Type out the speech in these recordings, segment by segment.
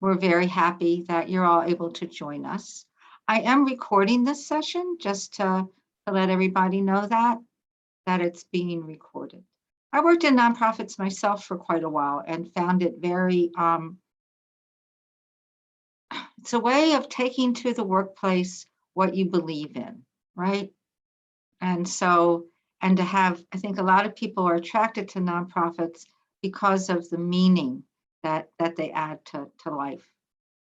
We're very happy that you're all able to join us. I am recording this session just to let everybody know that it's being recorded. I worked in nonprofits myself for quite a while and found it very, it's a way of taking to the workplace what you believe in, right? And so, and to have, I think a lot of people are attracted to nonprofits because of the meaning that they add to life.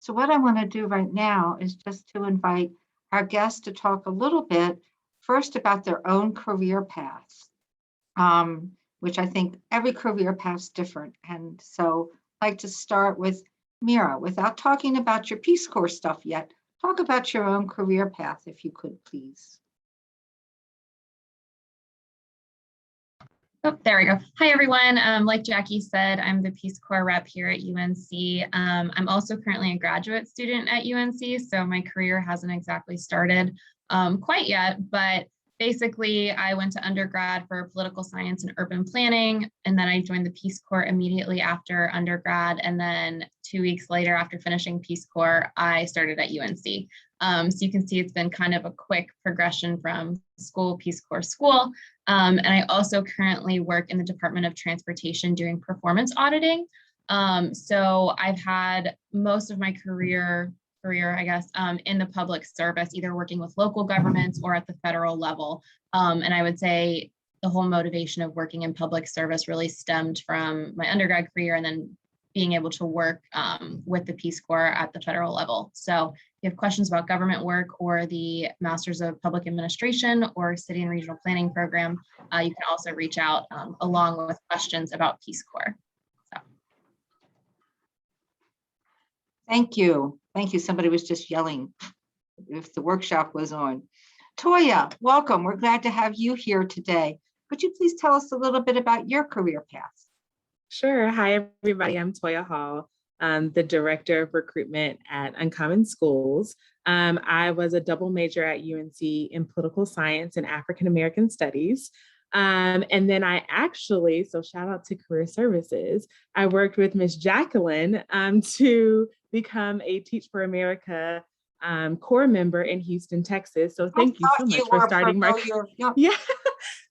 So what I want to do right now is just to invite our guests to talk a little bit first about their own career paths, which I think every career path is different. And so I'd like to start with Mira, without talking about your Peace Corps stuff yet. Talk about your own career path, if you could, please. Oh, there we go. Hi, everyone. Like Jackie said, I'm the Peace Corps rep here at UNC. I'm also currently a graduate student at UNC, so my career hasn't exactly started quite yet, but basically I went to undergrad for political science and urban planning, and then I joined the Peace Corps immediately after undergrad, and then 2 weeks later after finishing Peace Corps, I started at UNC. So you can see it's been kind of a quick progression from school, Peace Corps school. And I also currently work in the Department of Transportation doing performance auditing. So I've had most of my career, I guess, in the public service, either working with local governments or at the federal level. And I would say the whole motivation of working in public service really stemmed from my undergrad career and then being able to work with the Peace Corps at the federal level. So if you have questions about government work or the Masters of Public Administration or City and Regional Planning program, you can also reach out along with questions about Peace Corps. So. Thank you. Thank you. Somebody was just yelling if the workshop was on. Toya, welcome. We're glad to have you here today. Could you please tell us a little bit about your career path? Sure. Hi, everybody. I'm Toya Hall, the Director of Recruitment at Uncommon Schools. I was a double major at UNC in political science and African American studies. And then I actually, so shout out to Career Services, I worked with Ms. Jacqueline to become a Teach for America core member in Houston, Texas. So thank you so much for starting my career. Yeah.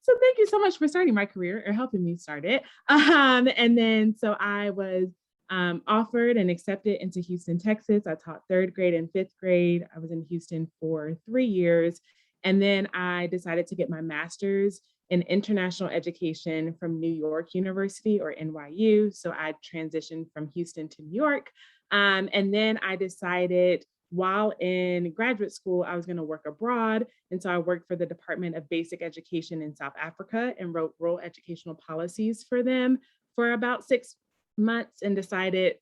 So thank you so much for starting my career or helping me start it. And then so I was offered and accepted into Houston, Texas. I taught 3rd grade and 5th grade. I was in Houston for 3 years. And then I decided to get my master's in international education from New York University or NYU. So I transitioned from Houston to New York. And then I decided while in graduate school, I was going to work abroad. And so I worked for the Department of Basic Education in South Africa and wrote rural educational policies for them for about 6 months and decided,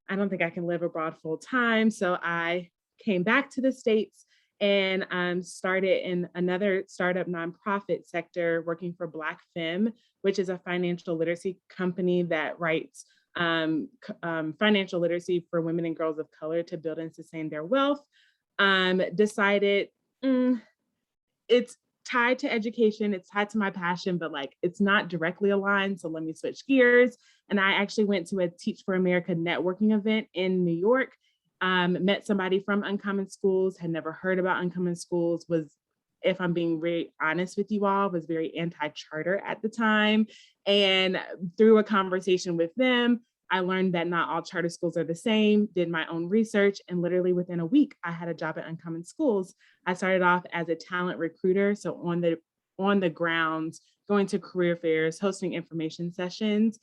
I don't think I can live abroad full time. So I came back to the States and started in another startup nonprofit sector working for Black Femme, which is a financial literacy company that writes financial literacy for women and girls of color to build and sustain their wealth. Decided it's tied to education, it's tied to my passion, but like it's not directly aligned. So let me switch gears. And I actually went to a Teach for America networking event in New York, met somebody from Uncommon Schools, had never heard about Uncommon Schools, was, if I'm being very honest with you all, was very anti-charter at the time. And through a conversation with them, I learned that not all charter schools are the same, did my own research, and literally within a week, I had a job at Uncommon Schools. I started off as a talent recruiter, so on the grounds, going to career fairs, hosting information sessions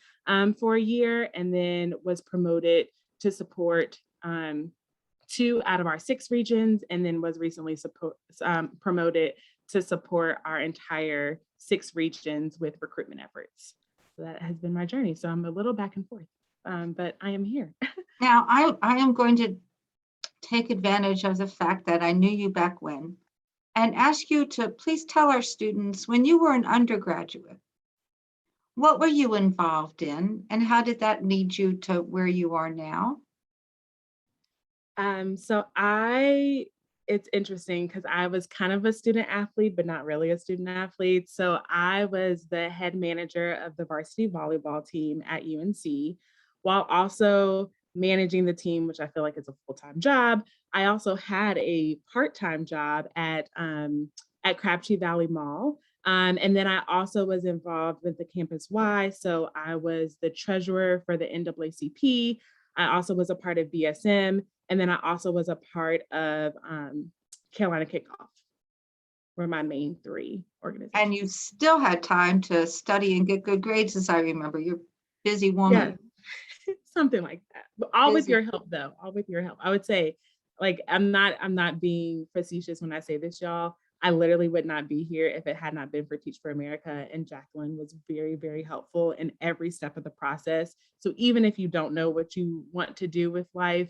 for a year, and then was promoted to support 2 out of our 6 regions, and then was recently promoted to support our entire 6 regions with recruitment efforts. So that has been my journey. So I'm a little back and forth, but I am here. Now, I am going to take advantage of the fact that I knew you back when and ask you to please tell our students, when you were an undergraduate, what were you involved in and how did that lead you to where you are now? So it's interesting because I was kind of a student athlete, but not really a student athlete. So I was the head manager of the varsity volleyball team at UNC, while also managing the team, which I feel like is a full-time job. I also had a part-time job at Crabtree Valley Mall. And then I also was involved with the Campus Y. So I was the treasurer for the NAACP. I also was a part of BSM. And then I also was a part of Carolina Kickoff, were my main 3 organizations. And you still had time to study and get good grades, as I remember. You're a busy woman. Yeah. Something like that. But all with Busy. your help, though. All with your help. I would say, like, I'm not being facetious when I say this, y'all. I literally would not be here if it had not been for Teach for America. And Jacqueline was very, very helpful in every step of the process. So even if you don't know what you want to do with life,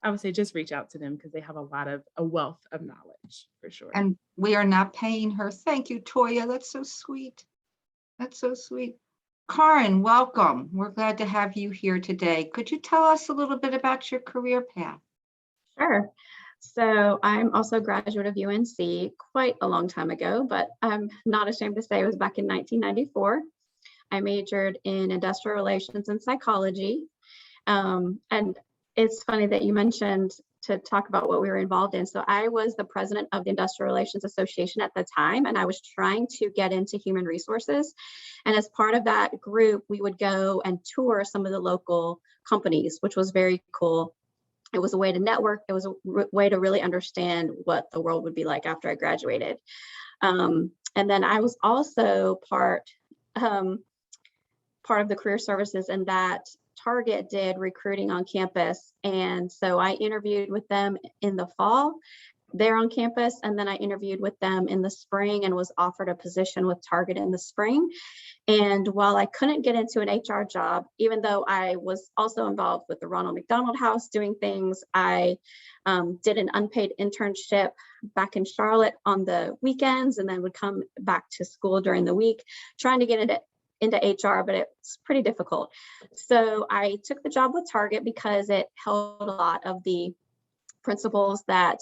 I would say just reach out to them because they have a wealth of knowledge for sure. And we are not paying her. Thank you, Toya. That's so sweet. That's so sweet. Karin, welcome. We're glad to have you here today. Could you tell us a little bit about your career path? Sure. So I'm also a graduate of UNC quite a long time ago, but I'm not ashamed to say it was back in 1994. I majored in industrial relations and psychology. And it's funny that you mentioned to talk about what we were involved in. So I was the president of the Industrial Relations Association at the time, and I was trying to get into human resources. And as part of that group, we would go and tour some of the local companies, which was very cool. It was a way to network. It was a way to really understand what the world would be like after I graduated. And then I was also part of the career services, and that Target did recruiting on campus. And so I interviewed with them in the fall there on campus. And then I interviewed with them in the spring and was offered a position with Target in the spring. And while I couldn't get into an HR job, even though I was also involved with the Ronald McDonald House doing things, I did an unpaid internship back in Charlotte on the weekends and then would come back to school during the week, trying to get into HR, but it's pretty difficult. So I took the job with Target because it held a lot of the principles that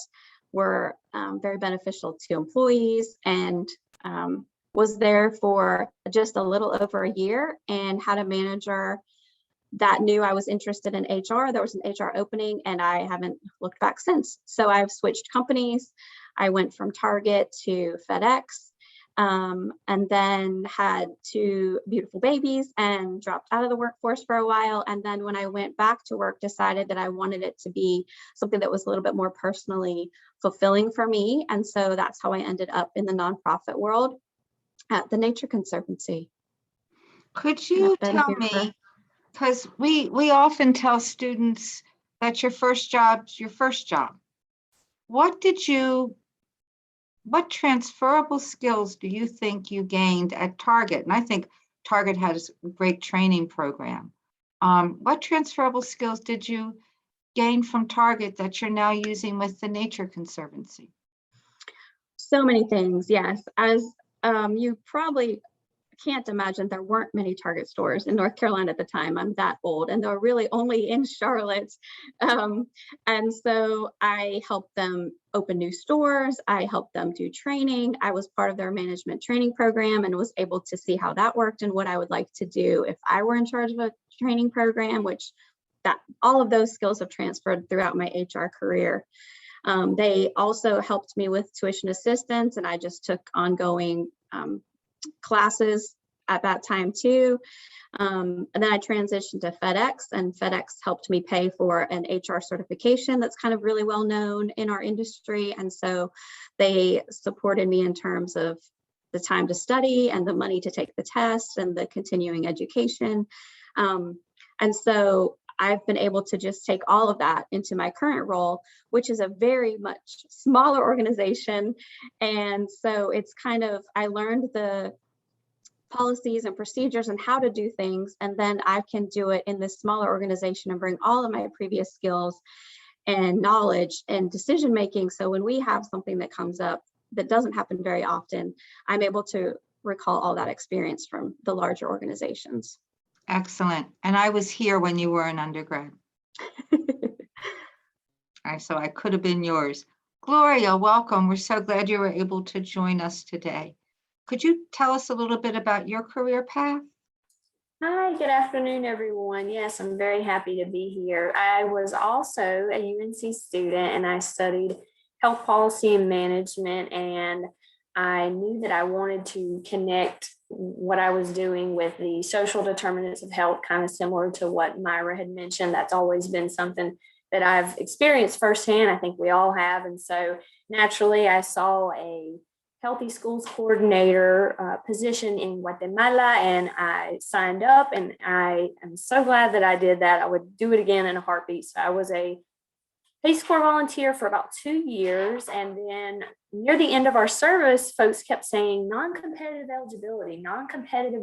were very beneficial to employees, and was there for just a little over a year and had a manager that knew I was interested in HR. There was an HR opening and I haven't looked back since. So I've switched companies. I went from Target to FedEx, and then had 2 beautiful babies and dropped out of the workforce for a while. And then when I went back to work, decided that I wanted it to be something that was a little bit more personally fulfilling for me. And so that's how I ended up in the nonprofit world at the Nature Conservancy. Could you tell me, because we often tell students that your first job's your first job. What transferable skills do you think you gained at Target? And I think Target has a great training program. What transferable skills did you gain from Target that you're now using with the Nature Conservancy? So many things, yes. As you probably can't imagine, there weren't many Target stores in North Carolina at the time. I'm that old, and they're really only in Charlotte. And so I helped them open new stores. I helped them do training. I was part of their management training program and was able to see how that worked and what I would like to do if I were in charge of a training program, which all of those skills have transferred throughout my HR career. They also helped me with tuition assistance, and I just took ongoing classes at that time too. And then I transitioned to FedEx, and FedEx helped me pay for an HR certification that's kind of really well known in our industry. And so they supported me in terms of the time to study and the money to take the test and the continuing education. And so I've been able to just take all of that into my current role, which is a very much smaller organization. And so it's kind of, I learned the policies and procedures and how to do things, and then I can do it in this smaller organization and bring all of my previous skills and knowledge and decision making. So when we have something that comes up that doesn't happen very often, I'm able to recall all that experience from the larger organizations. Excellent. And I was here when you were an undergrad. So I could have been yours. Gloria, welcome. We're so glad you were able to join us today. Could you tell us a little bit about your career path? Hi, good afternoon, everyone. Yes, I'm very happy to be here. I was also a UNC student and I studied health policy and management, and I knew that I wanted to connect what I was doing with the social determinants of health, kind of similar to what Myra had mentioned. That's always been something that I've experienced firsthand. I think we all have. And so naturally, I saw a Healthy Schools Coordinator position in Guatemala, and I signed up, and I am so glad that I did that. I would do it again in a heartbeat. So I was a Peace Corps volunteer for about 2 years, and then near the end of our service, folks kept saying non-competitive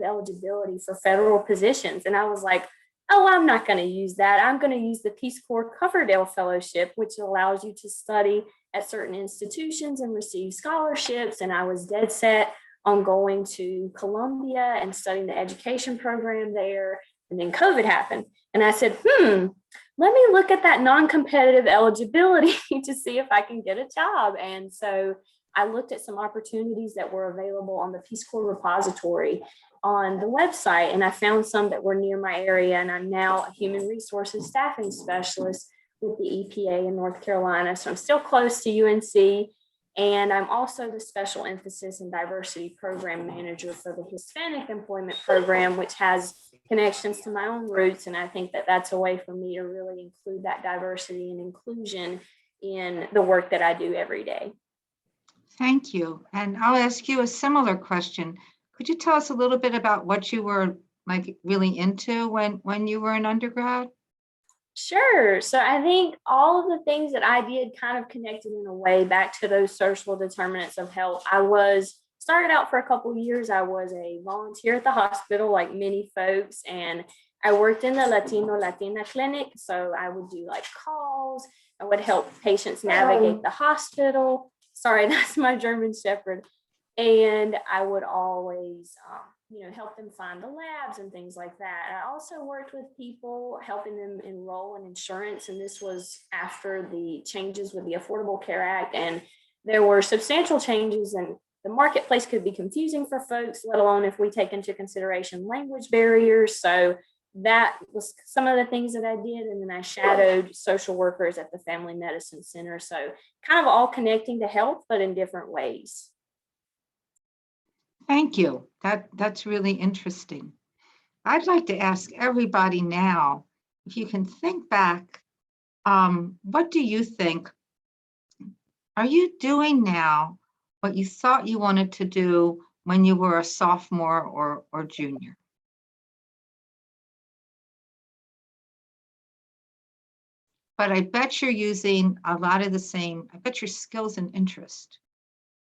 eligibility for federal positions, and I was like, oh, I'm not going to use that. I'm going to use the Peace Corps Coverdale Fellowship, which allows you to study at certain institutions and receive scholarships. And I was dead set on going to Columbia and studying the education program there. And then COVID happened. And I said, let me look at that non-competitive eligibility to see if I can get a job. And so I looked at some opportunities that were available on the Peace Corps repository on the website, and I found some that were near my area. And I'm now a human resources staffing specialist with the EPA in North Carolina. So I'm still close to UNC. And I'm also the special emphasis and diversity program manager for the Hispanic employment program, which has connections to my own roots. And I think that that's a way for me to really include that diversity and inclusion in the work that I do every day. Thank you. And I'll ask you a similar question. Could you tell us a little bit about what you were like really into when you were an undergrad? Sure. So I think all of the things that I did kind of connected in a way back to those social determinants of health. Started out for a couple of years. I was a volunteer at the hospital, like many folks, and I worked in the Latina clinic. So I would do like calls. I would help patients navigate the hospital. Sorry, that's my German Shepherd. And I would always, help them find the labs and things like that. I also worked with people, helping them enroll in insurance. And this was after the changes with the Affordable Care Act. And there were substantial changes, and the marketplace could be confusing for folks, let alone if we take into consideration language barriers. So that was some of the things that I did. And then I shadowed social workers at the Family Medicine Center. So kind of all connecting to health, but in different ways. Thank you. That's really interesting. I'd like to ask everybody now, if you can think back, what do you think? Are you doing now what you thought you wanted to do when you were a sophomore or junior? But I bet you're using a lot of the same, I bet your skills and interest,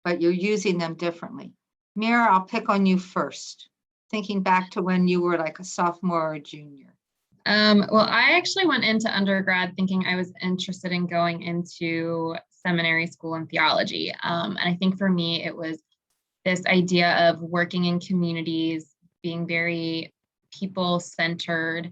but you're using them differently. Mira, I'll pick on you first, thinking back to when you were like a sophomore or a junior. Well, I actually went into undergrad thinking I was interested in going into seminary school in theology. And I think for me, it was this idea of working in communities, being very people-centered,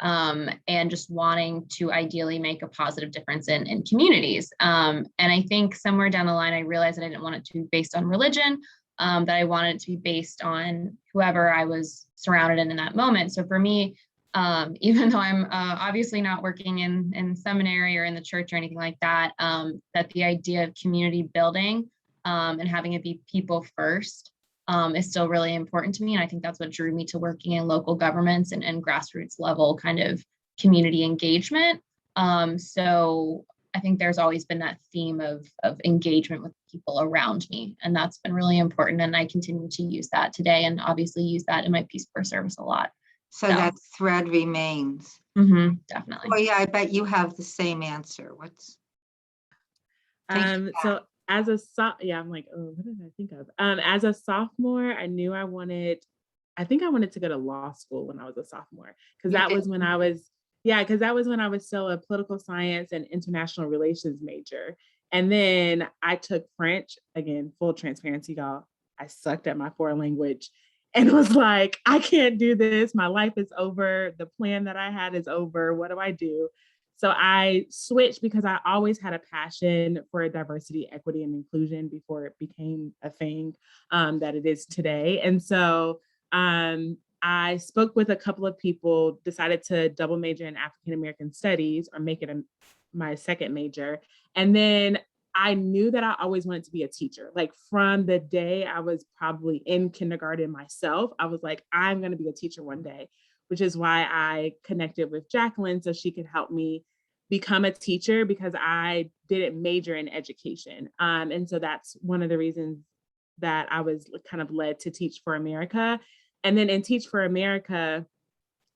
and just wanting to ideally make a positive difference in communities. And I think somewhere down the line, I realized that I didn't want it to be based on religion, that I wanted it to be based on whoever I was surrounded in that moment. So for me, even though I'm obviously not working in seminary or in the church or anything like that, that the idea of community building and having it be people first is still really important to me. And I think that's what drew me to working in local governments and grassroots level kind of community engagement. So I think there's always been that theme of engagement with people around me. And that's been really important. And I continue to use that today, and obviously use that in my Peace Corps service a lot. So that thread remains. Definitely. Oh yeah, I bet you have the same answer. What's so as a I'm like, oh, what did I think of? As a sophomore, I knew I wanted to go to law school when I was a sophomore, because that was when I was still a political science and international relations major. And then I took French, again, full transparency, y'all. I sucked at my foreign language and was like, I can't do this. My life is over. The plan that I had is over. What do I do? So I switched because I always had a passion for diversity, equity, and inclusion before it became a thing that it is today. And so I I spoke with a couple of people, decided to double major in African American studies or make it my second major. And then I knew that I always wanted to be a teacher. Like from the day I was probably in kindergarten myself, I was like, I'm going to be a teacher one day, which is why I connected with Jacqueline so she could help me become a teacher, because I didn't major in education. And so that's one of the reasons that I was kind of led to Teach for America. And then in Teach for America,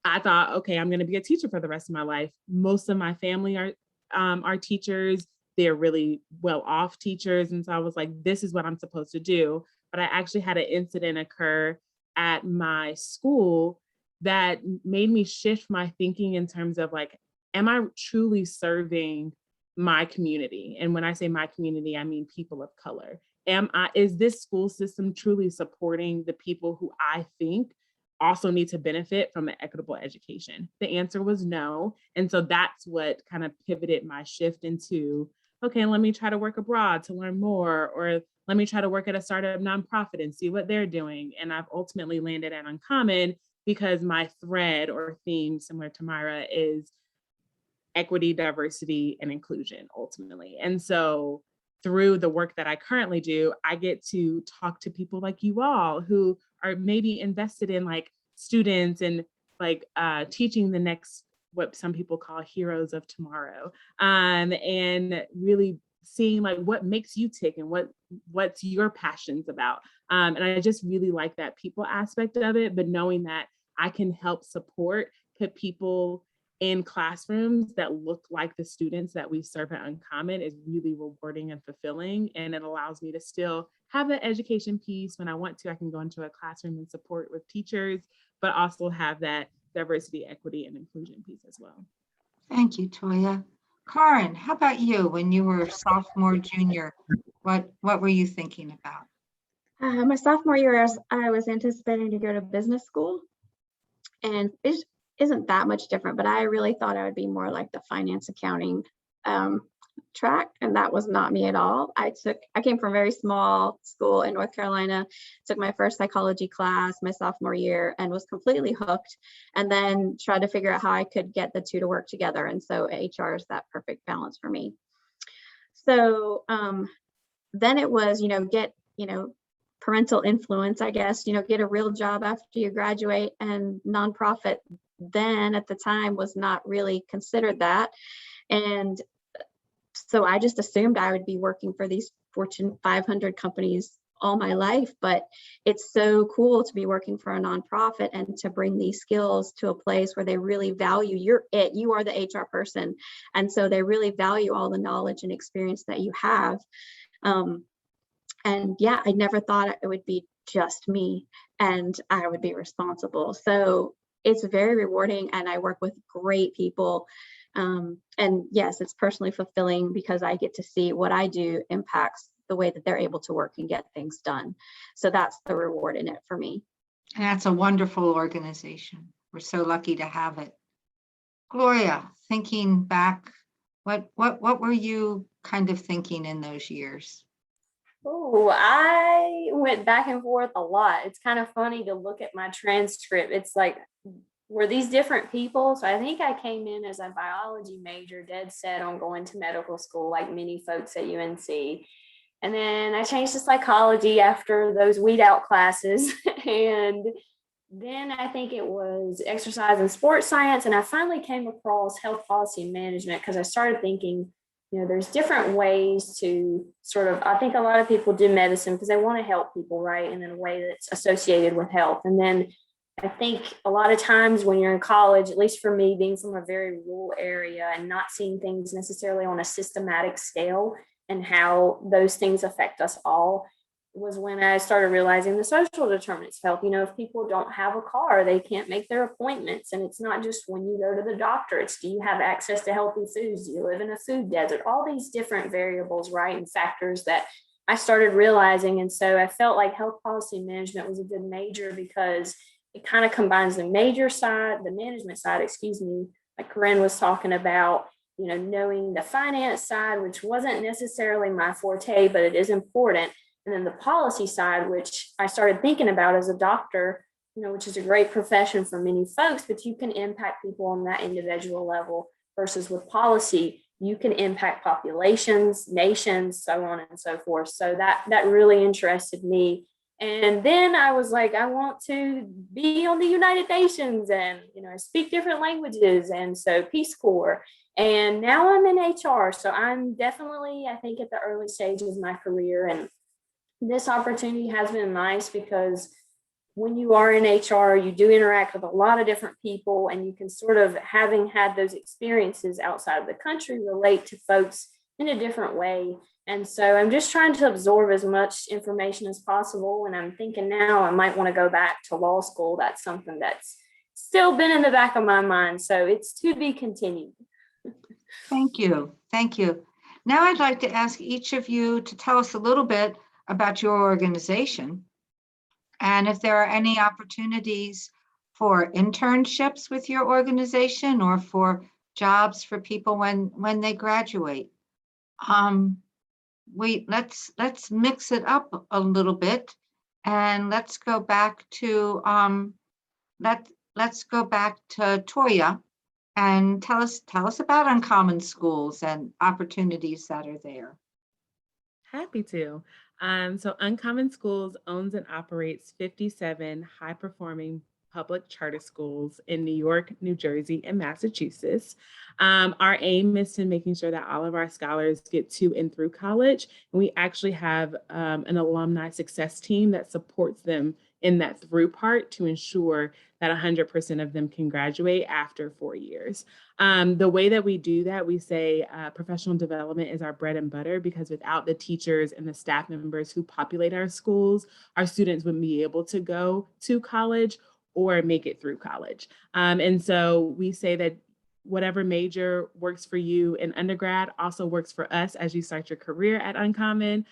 I thought, okay, I'm going to be a teacher for the rest of my life. Most of my family are teachers. They're really well-off teachers. And so I was like, this is what I'm supposed to do. But I actually had an incident occur at my school that made me shift my thinking in terms of like, am I truly serving my community? And when I say my community, I mean people of color. Is this school system truly supporting the people who I think also need to benefit from an equitable education? The answer was no. And so that's what kind of pivoted my shift into, okay, let me try to work abroad to learn more, or let me try to work at a startup nonprofit and see what they're doing. And I've ultimately landed at Uncommon because my thread or theme, similar to Myra, is equity, diversity, and inclusion ultimately. And so through the work that I currently do, I get to talk to people like you all who are maybe invested in like students and like teaching the next, what some people call heroes of tomorrow, and really seeing like what makes you tick and what's your passions about. And I just really like that people aspect of it, but knowing that I can help support, put people in classrooms that look like the students that we serve at Uncommon is really rewarding and fulfilling. And it allows me to still have the education piece. When I want to, I can go into a classroom and support with teachers, but also have that diversity, equity, and inclusion piece as well. Thank you, Toya. Karen, how about you? When you were sophomore, junior, what were you thinking about? My sophomore year, I was anticipating to go to business school, and it isn't that much different, but I really thought I would be more like the finance accounting track, and that was not me at all. I came from a very small school in North Carolina, took my first psychology class my sophomore year and was completely hooked, and then tried to figure out how I could get the two to work together. And so HR is that perfect balance for me. So then it was, get, parental influence, I guess, get a real job after you graduate, and nonprofit then at the time was not really considered that. And so I just assumed I would be working for these Fortune 500 companies all my life, but it's so cool to be working for a nonprofit and to bring these skills to a place where they really value you are the HR person. And so they really value all the knowledge and experience that you have. And yeah, I never thought it would be just me and I would be responsible. So it's very rewarding, and I work with great people. And yes, it's personally fulfilling because I get to see what I do impacts the way that they're able to work and get things done. So that's the reward in it for me. And that's a wonderful organization. We're so lucky to have it. Gloria, thinking back, what were you kind of thinking in those years? Oh, I went back and forth a lot. It's kind of funny to look at my transcript. It's like, were these different people? So I think I came in as a biology major, dead set on going to medical school, like many folks at UNC. And then I changed to psychology after those weed out classes. And then I think it was exercise and sports science. And I finally came across health policy and management because I started thinking, there's different ways to sort of, I think a lot of people do medicine because they want to help people, right? And in a way that's associated with health. And then I think a lot of times when you're in college, at least for me, being from a very rural area and not seeing things necessarily on a systematic scale and how those things affect us all, was when I started realizing the social determinants of health. If people don't have a car, they can't make their appointments. And it's not just when you go to the doctor, it's do you have access to healthy foods? Do you live in a food desert? All these different variables, right? And factors that I started realizing. And so I felt like health policy management was a good major because it kind of combines the management side, like Corinne was talking about, knowing the finance side, which wasn't necessarily my forte, but it is important. And then the policy side, which I started thinking about as a doctor, which is a great profession for many folks, but you can impact people on that individual level versus with policy, you can impact populations, nations, so on and so forth. So that really interested me. And then I was like, I want to be on the United Nations and, speak different languages. And so Peace Corps. And now I'm in HR. So I'm definitely, I think, at the early stages of my career. And this opportunity has been nice because when you are in HR, you do interact with a lot of different people, and you can sort of, having had those experiences outside of the country, relate to folks in a different way. And so I'm just trying to absorb as much information as possible. And I'm thinking now I might want to go back to law school. That's something that's still been in the back of my mind. So it's to be continued. Thank you. Thank you. Now I'd like to ask each of you to tell us a little bit about your organization and if there are any opportunities for internships with your organization or for jobs for people when they graduate. Let's mix it up a little bit, and let's go back to let's go back to Toya and tell us about Uncommon Schools and opportunities that are there. Happy to. So Uncommon Schools owns and operates 57 high-performing public charter schools in New York, New Jersey, and Massachusetts. Our aim is to making sure that all of our scholars get to and through college. And we actually have an alumni success team that supports them in that through part to ensure that 100% of them can graduate after 4 years. The way that we do that, we say professional development is our bread and butter, because without the teachers and the staff members who populate our schools, our students wouldn't be able to go to college or make it through college. And so we say that whatever major works for you in undergrad also works for us as you start your career at Uncommon.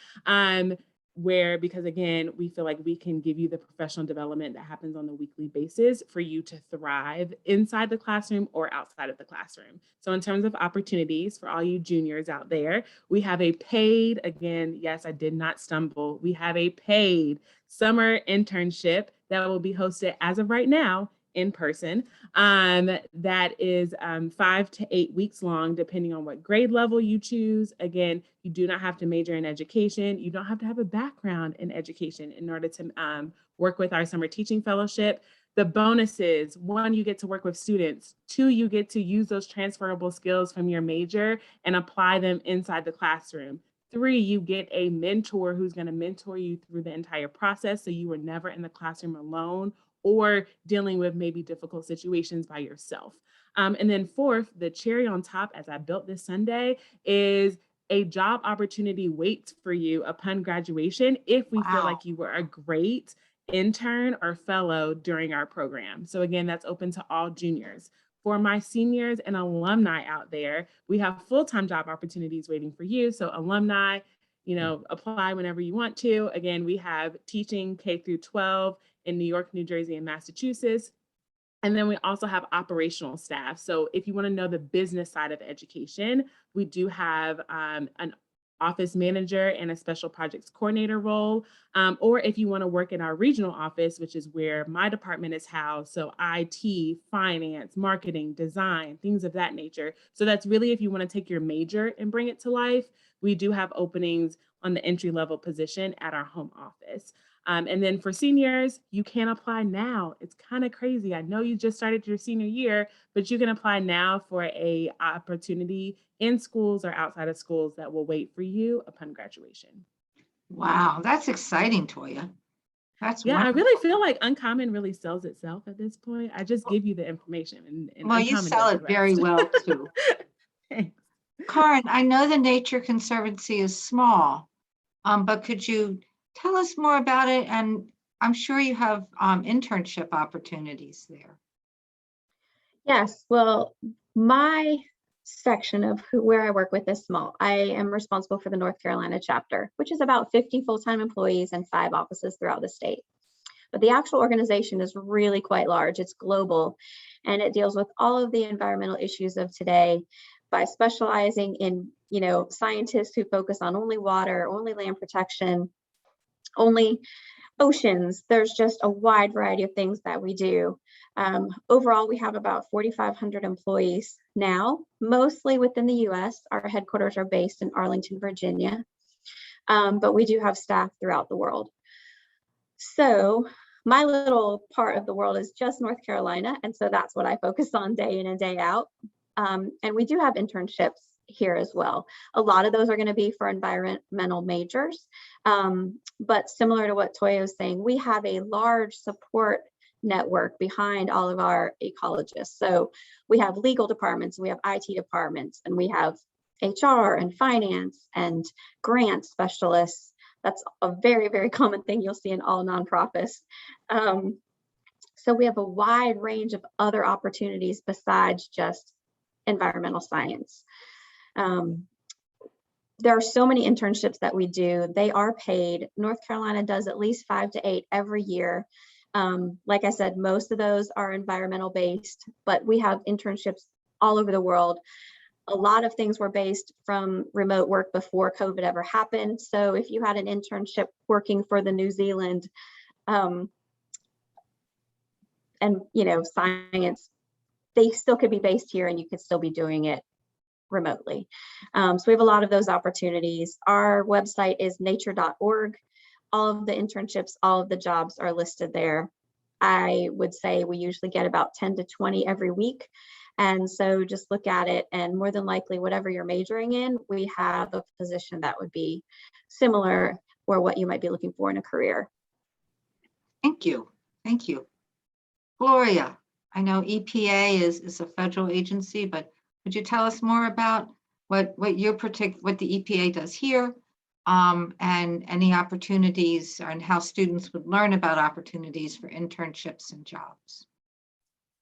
Because again, we feel like we can give you the professional development that happens on a weekly basis for you to thrive inside the classroom or outside of the classroom. So in terms of opportunities for all you juniors out there, we have a paid, again, yes, I did not stumble. We have a paid summer internship that will be hosted as of right now in person. That is 5 to 8 weeks long, depending on what grade level you choose. Again, you do not have to major in education. You don't have to have a background in education in order to work with our summer teaching fellowship. The bonuses: 1, you get to work with students. 2, you get to use those transferable skills from your major and apply them inside the classroom. 3, you get a mentor who's going to mentor you through the entire process, so you were never in the classroom alone or dealing with maybe difficult situations by yourself. And then 4th, the cherry on top, as I built this Sunday, is a job opportunity waits for you upon graduation if we feel like you were a great intern or fellow during our program. So again, that's open to all juniors. For my seniors and alumni out there, we have full-time job opportunities waiting for you. So alumni, apply whenever you want to. Again, we have teaching K through 12 in New York, New Jersey, and Massachusetts. And then we also have operational staff. So if you want to know the business side of education, we do have an office manager and a special projects coordinator role. Or if you want to work in our regional office, which is where my department is housed. So IT, finance, marketing, design, things of that nature. So that's really if you want to take your major and bring it to life. We do have openings on the entry-level position at our home office. And then for seniors, you can apply now. It's kind of crazy. I know you just started your senior year, but you can apply now for an opportunity in schools or outside of schools that will wait for you upon graduation. Wow, that's exciting, Toya. That's wonderful. I really feel like Uncommon really sells itself at this point. I just give you the information. And well, you sell it very well too. Thanks. Karen, I know the Nature Conservancy is small, but could you tell us more about it? And I'm sure you have internship opportunities there. Yes, well, my section of where I work with is small. I am responsible for the North Carolina chapter, which is about 50 full-time employees and 5 offices throughout the state. But the actual organization is really quite large. It's global, and it deals with all of the environmental issues of today by specializing in, scientists who focus on only water, only land protection, only oceans. There's just a wide variety of things that we do. Overall, we have about 4,500 employees now, mostly within the US. Our headquarters are based in Arlington, Virginia, but we do have staff throughout the world. So my little part of the world is just North Carolina, and so that's what I focus on day in and day out. And we do have internships here as well. A lot of those are going to be for environmental majors, but similar to what Toya was saying, we have a large support network behind all of our ecologists. So we have legal departments, we have IT departments, and we have HR and finance and grant specialists. That's a very, very common thing you'll see in all nonprofits. So we have a wide range of other opportunities besides just environmental science. There are so many internships that we do. They are paid. North Carolina does at least 5 to 8 every year. Like I said, most of those are environmental based, but we have internships all over the world. A lot of things were based from remote work before COVID ever happened. So if you had an internship working for the New Zealand and science, they still could be based here and you could still be doing it remotely. So we have a lot of those opportunities. Our website is nature.org. All of the internships, all of the jobs are listed there. I would say we usually get about 10 to 20 every week. And so just look at it, and more than likely, whatever you're majoring in, we have a position that would be similar or what you might be looking for in a career. Thank you. Thank you. Gloria, I know EPA is a federal agency, but would you tell us more about what the EPA does here, and any opportunities, and how students would learn about opportunities for internships and jobs?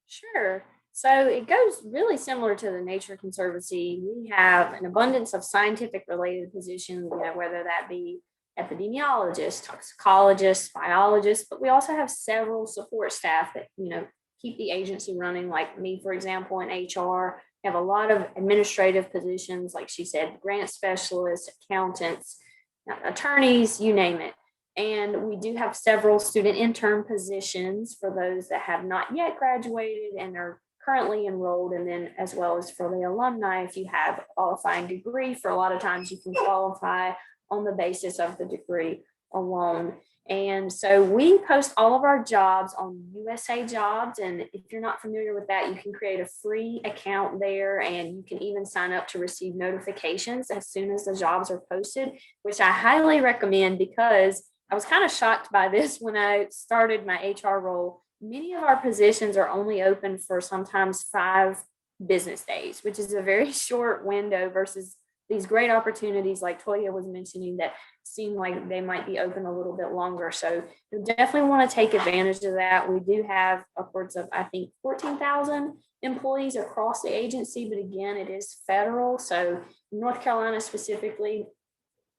Sure. So it goes really similar to the Nature Conservancy. We have an abundance of scientific related positions, whether that be epidemiologists, toxicologists, biologists, but we also have several support staff that, keep the agency running, like me, for example, in HR. We have a lot of administrative positions, like she said, grant specialists, accountants, attorneys, you name it. And we do have several student intern positions for those that have not yet graduated and are currently enrolled, and then as well as for the alumni, if you have a qualifying degree, for a lot of times you can qualify on the basis of the degree alone. And so we post all of our jobs on USA Jobs, and if you're not familiar with that, you can create a free account there, and you can even sign up to receive notifications as soon as the jobs are posted, which I highly recommend, because I was kind of shocked by this when I started my HR role. Many of our positions are only open for sometimes 5 business days, which is a very short window versus these great opportunities like Toya was mentioning that seem like they might be open a little bit longer. So you definitely want to take advantage of that. We do have upwards of, I think, 14,000 employees across the agency, but again, it is federal. So North Carolina specifically,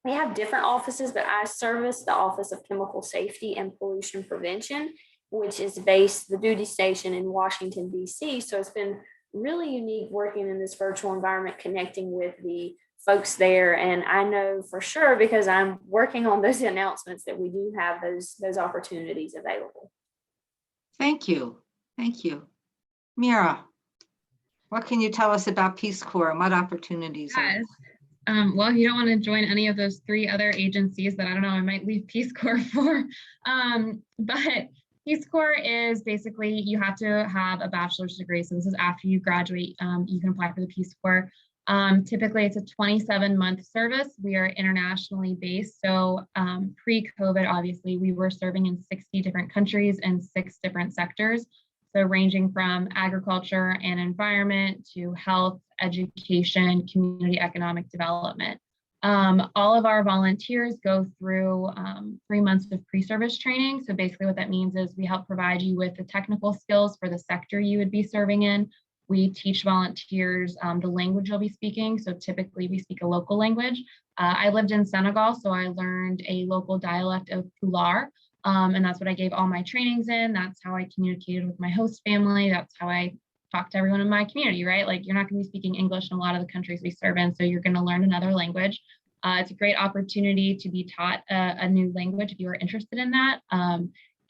we have different offices, but I service the Office of Chemical Safety and Pollution Prevention, which is based, the duty station, in Washington, D.C. So it's been really unique working in this virtual environment, connecting with the folks there. And I know for sure, because I'm working on those announcements, that we do have those opportunities available. Thank you. Thank you. Mira, what can you tell us about Peace Corps and what opportunities are? Well, if you don't want to join any of those 3 other agencies that I don't know, I might leave Peace Corps for, but Peace Corps is basically, you have to have a bachelor's degree. So this is after you graduate, you can apply for the Peace Corps. Typically it's a 27-month service. We are internationally based. So pre-COVID, obviously, we were serving in 60 different countries and 6 different sectors. So ranging from agriculture and environment to health, education, community economic development. All of our volunteers go through 3 months of pre-service training. So basically what that means is we help provide you with the technical skills for the sector you would be serving in. We teach volunteers the language you'll be speaking. So typically we speak a local language. I lived in Senegal, so I learned a local dialect of Pulaar. And that's what I gave all my trainings in. That's how I communicated with my host family. That's how I talk to everyone in my community, right? Like, you're not going to be speaking English in a lot of the countries we serve in, so you're going to learn another language. It's a great opportunity to be taught a new language if you are interested in that.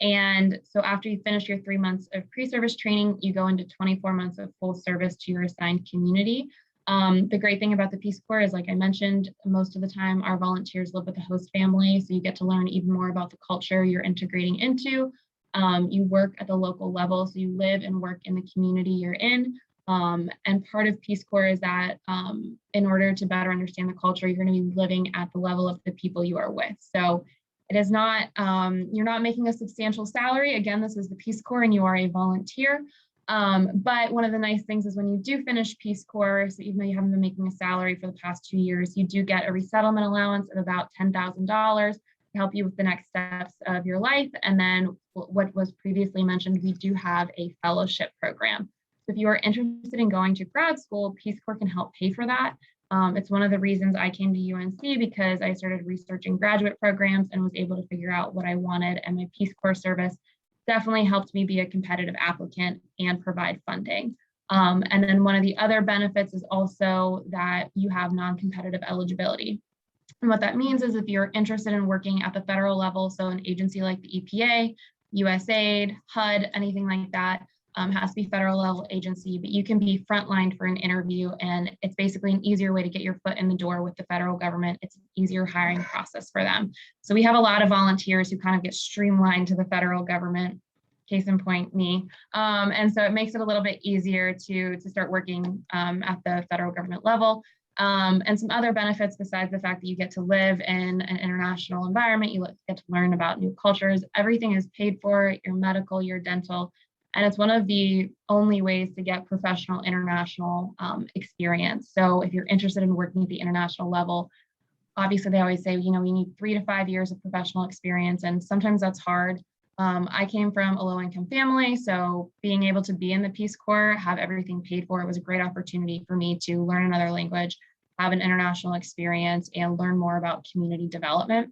And so after you finish your 3 months of pre-service training, you go into 24 months of full service to your assigned community. The great thing about the Peace Corps is, like I mentioned, most of the time our volunteers live with the host family, so you get to learn even more about the culture you're integrating into. You work at the local level, so you live and work in the community you're in. And part of Peace Corps is that in order to better understand the culture, you're going to be living at the level of the people you are with. So it is not, you're not making a substantial salary. Again, this is the Peace Corps and you are a volunteer. But one of the nice things is when you do finish Peace Corps, so even though you haven't been making a salary for the past 2 years, you do get a resettlement allowance of about $10,000 to help you with the next steps of your life. And then what was previously mentioned, we do have a fellowship program. So if you are interested in going to grad school, Peace Corps can help pay for that. It's one of the reasons I came to UNC, because I started researching graduate programs and was able to figure out what I wanted. And my Peace Corps service definitely helped me be a competitive applicant and provide funding. And then one of the other benefits is also that you have non-competitive eligibility. And what that means is if you're interested in working at the federal level, so an agency like the EPA, USAID, HUD, anything like that, has to be federal level agency, but you can be frontlined for an interview, and it's basically an easier way to get your foot in the door with the federal government. It's an easier hiring process for them. So we have a lot of volunteers who kind of get streamlined to the federal government, case in point, me. And so it makes it a little bit easier to start working at the federal government level. And some other benefits besides the fact that you get to live in an international environment, you get to learn about new cultures. Everything is paid for, your medical, your dental. And it's one of the only ways to get professional international experience. So if you're interested in working at the international level, obviously they always say, you know, we need 3 to 5 years of professional experience. And sometimes that's hard. I came from a low-income family, so being able to be in the Peace Corps, have everything paid for, it was a great opportunity for me to learn another language, have an international experience, and learn more about community development.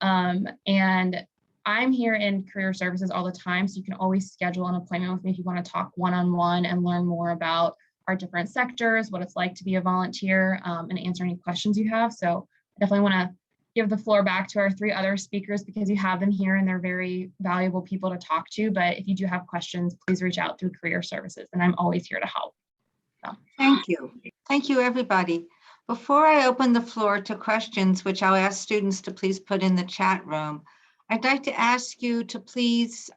And I'm here in career services all the time, so you can always schedule an appointment with me if you want to talk one-on-one and learn more about our different sectors, what it's like to be a volunteer, and answer any questions you have. So I definitely want to give the floor back to our 3 other speakers because you have them here and they're very valuable people to talk to. But if you do have questions, please reach out through career services, and I'm always here to help. So. Thank you. Thank you, everybody. Before I open the floor to questions, which I'll ask students to please put in the chat room, I'd like to ask you to please,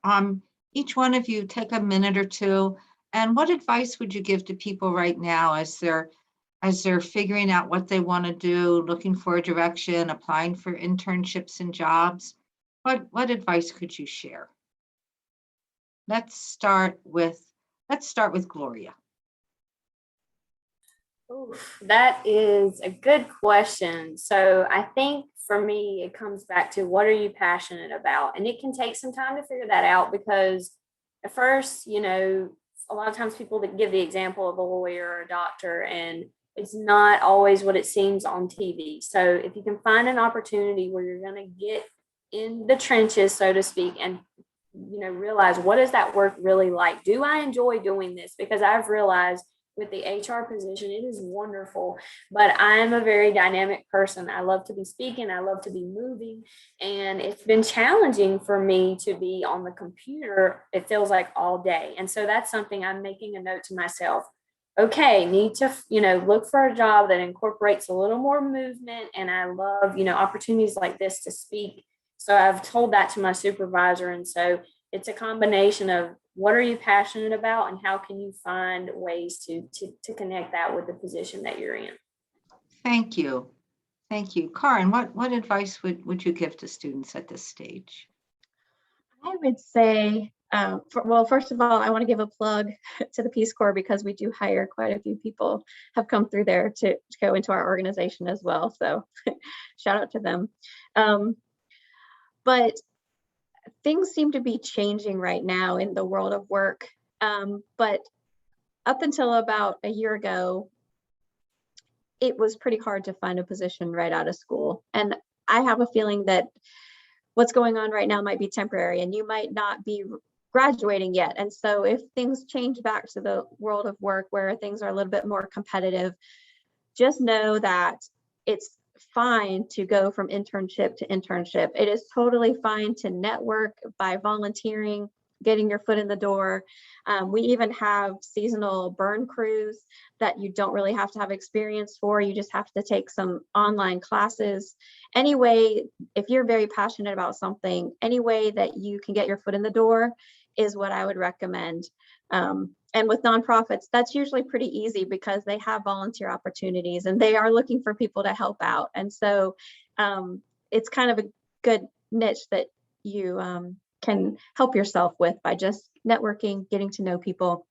each one of you, take a minute or two. And what advice would you give to people right now as they're figuring out what they want to do, looking for a direction, applying for internships and jobs? What advice could you share? Let's start with Gloria. Oof, that is a good question. So I think for me, it comes back to what are you passionate about? And it can take some time to figure that out because at first, you know, a lot of times people that give the example of a lawyer or a doctor, and it's not always what it seems on TV. So if you can find an opportunity where you're going to get in the trenches, so to speak, and you know, realize what is that work really like? Do I enjoy doing this? Because I've realized with the HR position, it is wonderful, but I'm a very dynamic person. I love to be speaking. I love to be moving. And it's been challenging for me to be on the computer, it feels like all day. And so that's something I'm making a note to myself. Okay, need to, you know, look for a job that incorporates a little more movement. And I love, you know, opportunities like this to speak. So I've told that to my supervisor. And so it's a combination of what are you passionate about and how can you find ways to connect that with the position that you're in. Thank you. Thank you. Karin, what advice would you give to students at this stage? I would say, well, first of all, I want to give a plug to the Peace Corps because we do hire quite a few people have come through there to go into our organization as well. So shout out to them. But things seem to be changing right now in the world of work. But up until about a year ago, it was pretty hard to find a position right out of school. And I have a feeling that what's going on right now might be temporary and you might not be graduating yet. And so if things change back to the world of work where things are a little bit more competitive, just know that it's fine to go from internship to internship. It is totally fine to network by volunteering, getting your foot in the door. We even have seasonal burn crews that you don't really have to have experience for. You just have to take some online classes. Anyway, if you're very passionate about something, any way that you can get your foot in the door is what I would recommend. And with nonprofits, that's usually pretty easy because they have volunteer opportunities and they are looking for people to help out. And so it's kind of a good niche that you can help yourself with by just networking, getting to know people.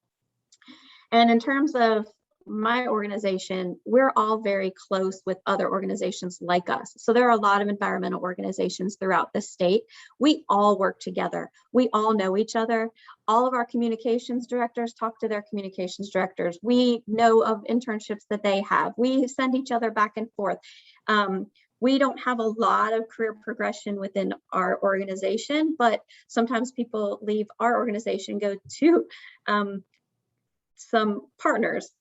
And in terms of my organization, we're all very close with other organizations like us. So there are a lot of environmental organizations throughout the state. We all work together. We all know each other. All of our communications directors talk to their communications directors. We know of internships that they have. We send each other back and forth. We don't have a lot of career progression within our organization, but sometimes people leave our organization, go to some partners.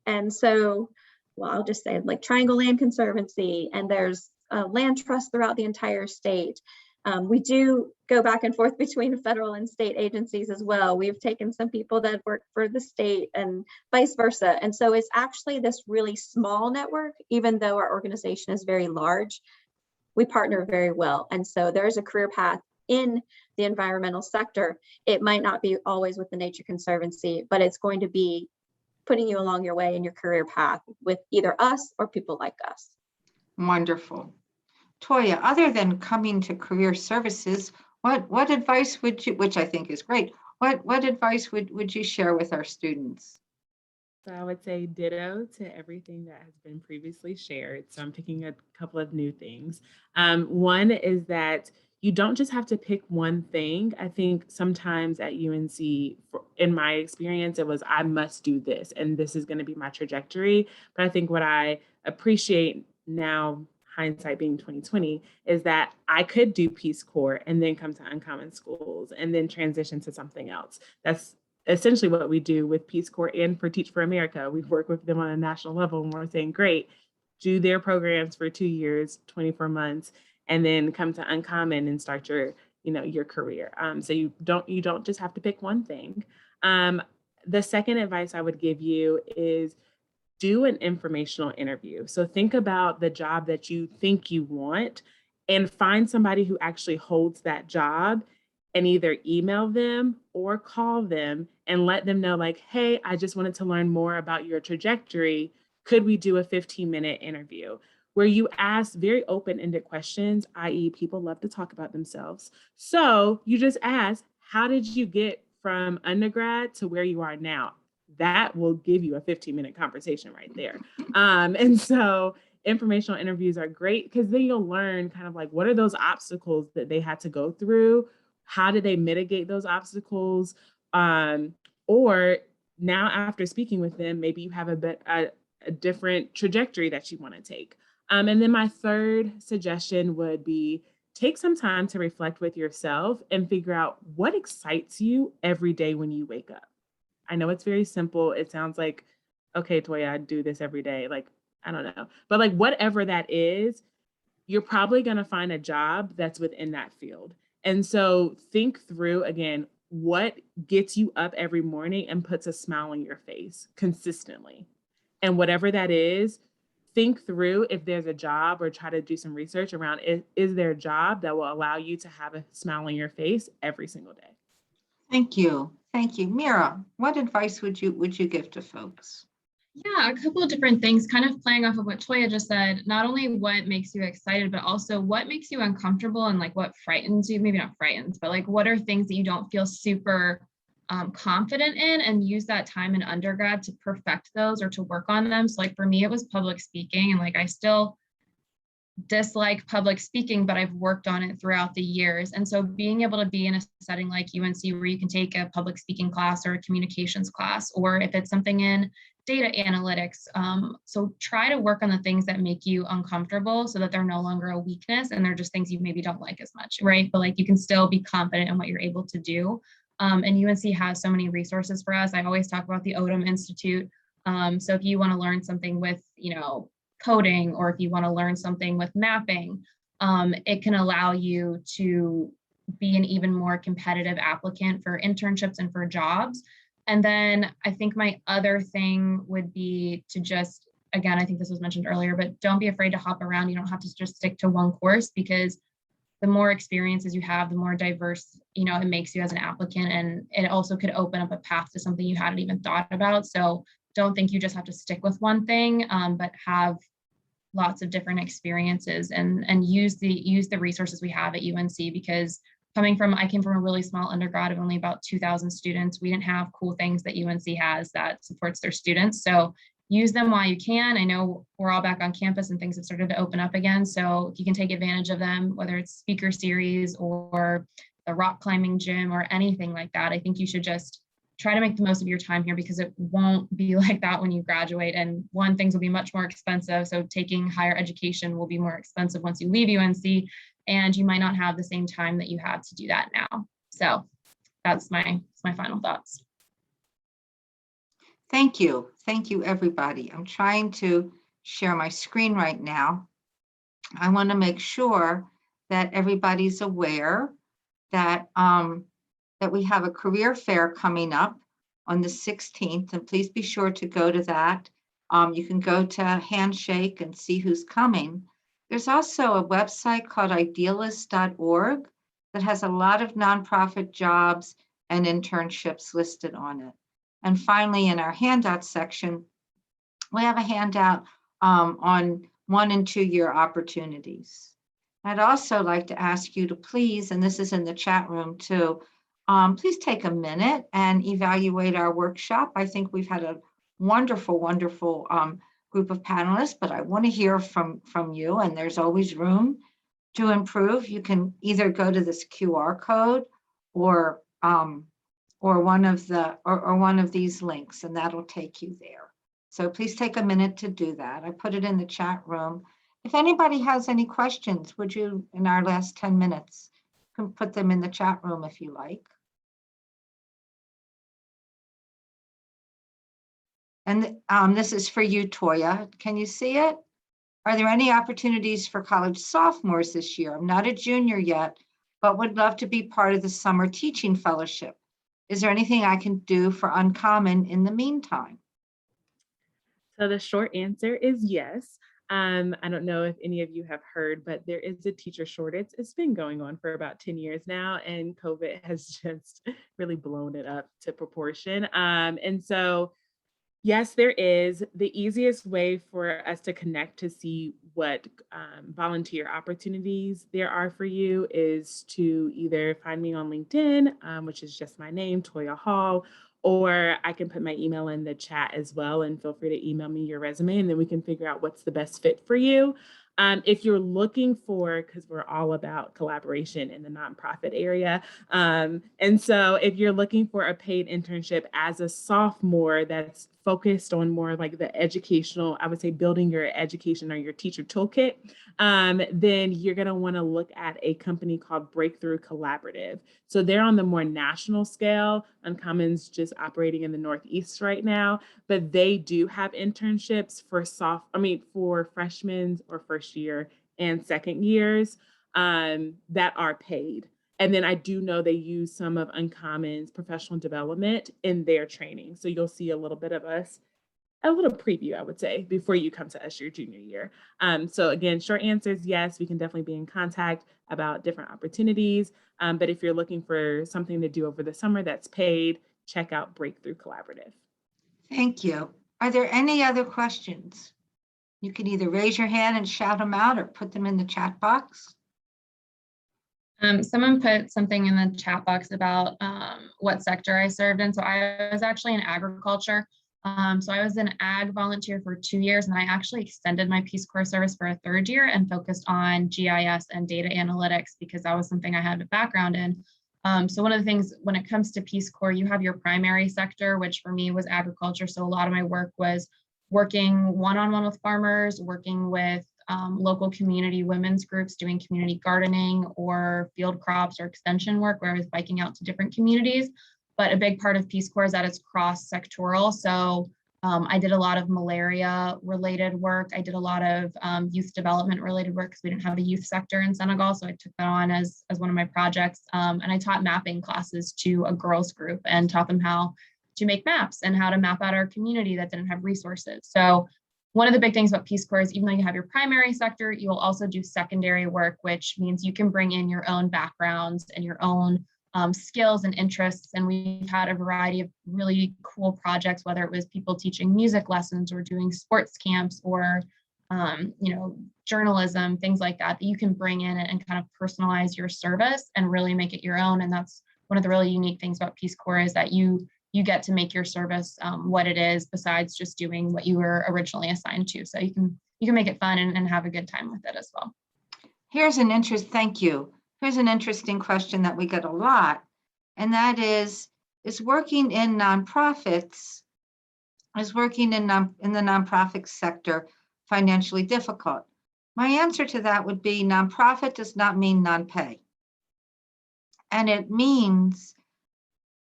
And so, well, I'll just say like Triangle Land Conservancy, and there's land trusts throughout the entire state. We do go back and forth between federal and state agencies as well. We've taken some people that work for the state and vice versa. And so it's actually this really small network, even though our organization is very large, we partner very well. And so there's a career path in the environmental sector. It might not be always with the Nature Conservancy, but it's going to be putting you along your way in your career path with either us or people like us. Wonderful. Toya, other than coming to career services, what advice would you, which I think is great, what advice would you share with our students? So I would say ditto to everything that has been previously shared. So I'm picking a couple of new things. One is that you don't just have to pick one thing. I think sometimes at UNC, in my experience, it was, I must do this, and this is going to be my trajectory. But I think what I appreciate now, hindsight being 2020, is that I could do Peace Corps and then come to Uncommon Schools and then transition to something else. That's essentially what we do with Peace Corps and for Teach for America. We work with them on a national level, and we're saying, great, do their programs for 2 years, 24 months, and then come to Uncommon and start your career. So you don't just have to pick one thing. The second advice I would give you is do an informational interview. So think about the job that you think you want and find somebody who actually holds that job and either email them or call them and let them know, like, hey, I just wanted to learn more about your trajectory. Could we do a 15-minute interview? Where you ask very open-ended questions, i.e. people love to talk about themselves. So you just ask, how did you get from undergrad to where you are now? That will give you a 15-minute conversation right there. And so informational interviews are great because then you'll learn kind of like, what are those obstacles that they had to go through? How did they mitigate those obstacles? Or now after speaking with them, maybe you have a different trajectory that you want to take. And then my third suggestion would be take some time to reflect with yourself and figure out what excites you every day when you wake up. I know it's very simple. It sounds like, okay, Toya, I do this every day. Like, I don't know. But like whatever that is, you're probably going to find a job that's within that field. And so think through, again, what gets you up every morning and puts a smile on your face consistently. And whatever that is, think through if there's a job or try to do some research around, is there a job that will allow you to have a smile on your face every single day? Thank you. Thank you. Mira, what advice would you give to folks? Yeah, a couple of different things, kind of playing off of what Toya just said, not only what makes you excited, but also what makes you uncomfortable and like what frightens you, maybe not frightens, but like what are things that you don't feel super confident in, and use that time in undergrad to perfect those or to work on them. So like for me, it was public speaking, and like I still dislike public speaking, but I've worked on it throughout the years. And so being able to be in a setting like UNC where you can take a public speaking class or a communications class, or if it's something in data analytics. So try to work on the things that make you uncomfortable so that they're no longer a weakness and they're just things you maybe don't like as much, right? But like you can still be confident in what you're able to do. And UNC has so many resources for us. I always talk about the Odom Institute. So if you want to learn something with, coding, or if you want to learn something with mapping, it can allow you to be an even more competitive applicant for internships and for jobs. And then I think my other thing would be to just, again, I think this was mentioned earlier, but don't be afraid to hop around. You don't have to just stick to one course, because the more experiences you have, the more diverse, it makes you as an applicant. And it also could open up a path to something you hadn't even thought about. So don't think you just have to stick with one thing, but have lots of different experiences and use the resources we have at UNC, because I came from a really small undergrad of only about 2,000 students. We didn't have cool things that UNC has that supports their students. So use them while you can. I know we're all back on campus and things have started to open up again. So if you can take advantage of them, whether it's speaker series or the rock climbing gym or anything like that, I think you should just try to make the most of your time here, because it won't be like that when you graduate. And things will be much more expensive. So taking higher education will be more expensive once you leave UNC, and you might not have the same time that you have to do that now. So that's my final thoughts. Thank you. Thank you, everybody. I'm trying to share my screen right now. I want to make sure that everybody's aware that that we have a career fair coming up on the 16th, and please be sure to go to that. You can go to Handshake and see who's coming. There's also a website called idealist.org that has a lot of nonprofit jobs and internships listed on it. And finally, in our handouts section, we have a handout on 1- and 2-year opportunities. I'd also like to ask you to please, and this is in the chat room too, please take a minute and evaluate our workshop. I think we've had a wonderful, wonderful group of panelists, but I want to hear from you, and there's always room to improve. You can either go to this QR code or one of these links, and that'll take you there. So please take a minute to do that. I put it in the chat room. If anybody has any questions, would you, in our last 10 minutes, can put them in the chat room if you like. And this is for you, Toya. Can you see it? Are there any opportunities for college sophomores this year? I'm not a junior yet, but would love to be part of the summer teaching fellowship. Is there anything I can do for Uncommon in the meantime? So the short answer is yes. I don't know if any of you have heard, but there is a teacher shortage. It's been going on for about 10 years now, and COVID has just really blown it up to proportion. And so, yes, there is. The easiest way for us to connect to see what volunteer opportunities there are for you is to either find me on LinkedIn, which is just my name, Toya Hall, or I can put my email in the chat as well, and feel free to email me your resume, and then we can figure out what's the best fit for you. If you're looking for, because we're all about collaboration in the nonprofit area. And so if you're looking for a paid internship as a sophomore that's focused on more like the educational, I would say building your education or your teacher toolkit, then you're going to want to look at a company called Breakthrough Collaborative. So they're on the more national scale. Uncommon's just operating in the Northeast right now, but they do have internships for for freshmen or first year and second years that are paid. And then I do know they use some of Uncommon's professional development in their training. So you'll see a little bit of us, a little preview, I would say, before you come to us your junior year. So again, short answer is yes, we can definitely be in contact about different opportunities. But if you're looking for something to do over the summer that's paid, check out Breakthrough Collaborative. Thank you. Are there any other questions? You can either raise your hand and shout them out or put them in the chat box. Someone put something in the chat box about what sector I served in. So I was actually in agriculture. So I was an ag volunteer for 2 years, and I actually extended my Peace Corps service for a 3rd year and focused on GIS and data analytics because that was something I had a background in. So one of the things when it comes to Peace Corps, you have your primary sector, which for me was agriculture. So a lot of my work was working one-on-one with farmers, working with local community women's groups, doing community gardening or field crops or extension work where I was biking out to different communities. But a big part of Peace Corps is that it's cross-sectoral. So I did a lot of malaria related work. I did a lot of youth development related work because we didn't have a youth sector in Senegal. So I took that on as one of my projects. And I taught mapping classes to a girls group and taught them how to make maps and how to map out our community that didn't have resources. So one of the big things about Peace Corps is even though you have your primary sector, you will also do secondary work, which means you can bring in your own backgrounds and your own skills and interests. And we've had a variety of really cool projects, whether it was people teaching music lessons or doing sports camps or, journalism, things like that, that you can bring in and kind of personalize your service and really make it your own. And that's one of the really unique things about Peace Corps is that you get to make your service what it is besides just doing what you were originally assigned to. So you can make it fun and have a good time with it as well. Thank you. Here's an interesting question that we get a lot, and that is working in nonprofits, working in the nonprofit sector financially difficult? My answer to that would be nonprofit does not mean non-pay. And it means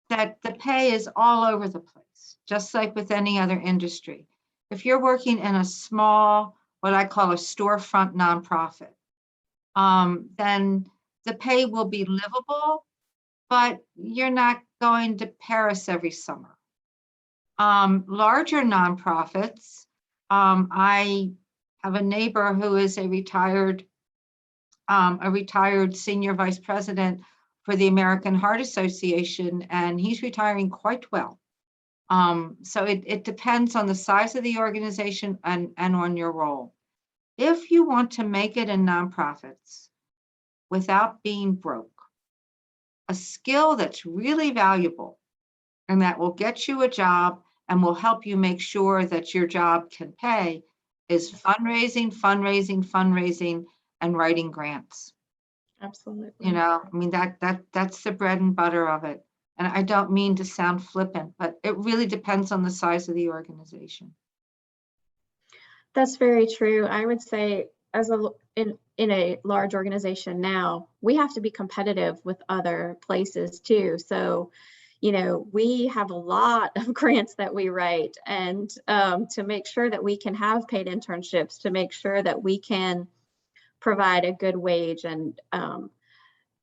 that the pay is all over the place, just like with any other industry. If you're working in a small, what I call a storefront nonprofit, then the pay will be livable, but you're not going to Paris every summer. Larger nonprofits, I have a neighbor who is a retired senior vice president for the American Heart Association, and he's retiring quite well. So it depends on the size of the organization and on your role. If you want to make it in nonprofits without being broke, a skill that's really valuable and that will get you a job and will help you make sure that your job can pay is fundraising, and writing grants. Absolutely. That's the bread and butter of it. And I don't mean to sound flippant, but it really depends on the size of the organization. That's very true. I would say in a large organization now, we have to be competitive with other places too. So, we have a lot of grants that we write, and to make sure that we can have paid internships, to make sure that we can provide a good wage. And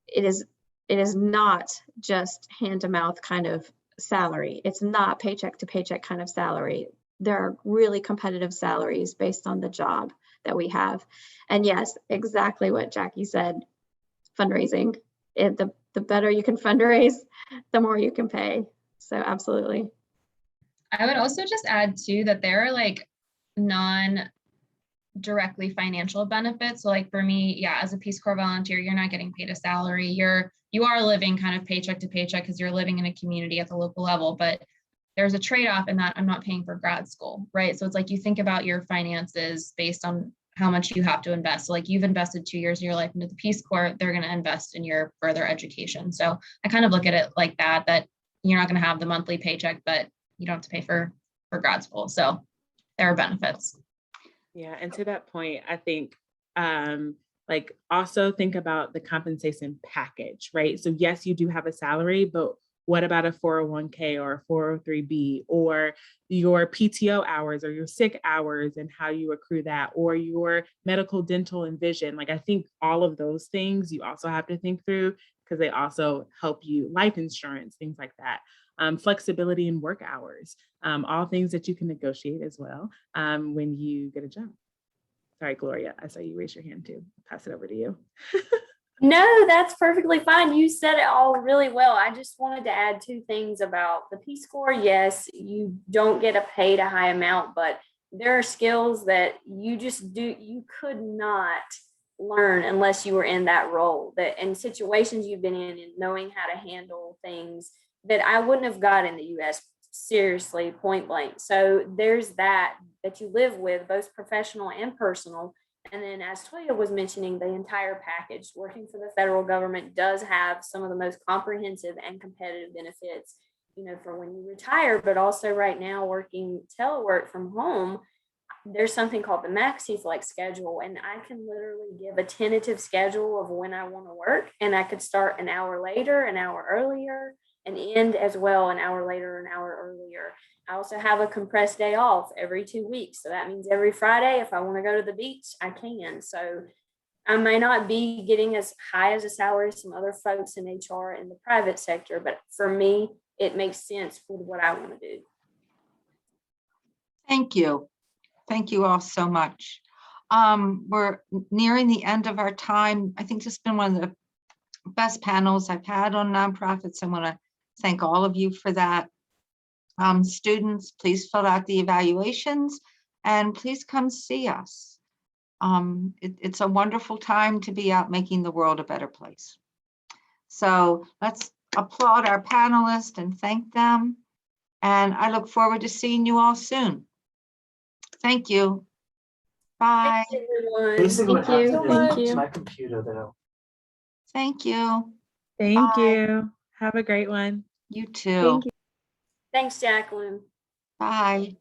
it is not just hand to mouth kind of salary. It's not paycheck to paycheck kind of salary. There are really competitive salaries based on the job that we have. And yes, exactly what Jackie said, fundraising. The better you can fundraise, the more you can pay. So absolutely. I would also just add too that there are like non-directly financial benefits. So like for me, as a Peace Corps volunteer, you're not getting paid a salary. You are living kind of paycheck to paycheck because you're living in a community at the local level, but there's a trade-off in that I'm not paying for grad school, right? So it's like you think about your finances based on how much you have to invest. So like you've invested 2 years of your life into the Peace Corps, they're going to invest in your further education. So I kind of look at it like that you're not going to have the monthly paycheck, but you don't have to pay for grad school. So there are benefits. Yeah, and to that point, I think also think about the compensation package, right? So yes, you do have a salary, but what about a 401k or a 403b or your PTO hours or your sick hours and how you accrue that, or your medical, dental, and vision? Like, I think all of those things you also have to think through because they also help you, life insurance, things like that. Flexibility in work hours, all things that you can negotiate as well when you get a job. Sorry, Gloria, I saw you raise your hand too. I'll pass it over to you. No, that's perfectly fine. You said it all really well. I just wanted to add 2 things about the Peace Corps. Yes, you don't get paid a high amount, but there are skills that you could not learn unless you were in that role, that in situations you've been in and knowing how to handle things that I wouldn't have got in the US, seriously, point blank. So there's that you live with, both professional and personal. And then as Toya was mentioning, the entire package, working for the federal government does have some of the most comprehensive and competitive benefits, for when you retire, but also right now working telework from home, there's something called the Maxi Flex schedule. And I can literally give a tentative schedule of when I want to work, and I could start an hour later, an hour earlier. and end as well an hour later, an hour earlier. I also have a compressed day off every 2 weeks. So that means every Friday, if I want to go to the beach, I can. So I may not be getting as high as a salary as some other folks in HR in the private sector, but for me, it makes sense for what I want to do. Thank you. Thank you all so much. We're nearing the end of our time. I think this has been one of the best panels I've had on nonprofits. I want to thank all of you for that. Students, please fill out the evaluations and please come see us. It's a wonderful time to be out making the world a better place. So let's applaud our panelists and thank them. And I look forward to seeing you all soon. Thank you. Bye. Thanks, everyone. Basically, what Thank you. happened Thank is you. my computer though. Thank you. Thank Bye. you. Have a great one. You too. Thank you. Thanks, Jacqueline. Bye.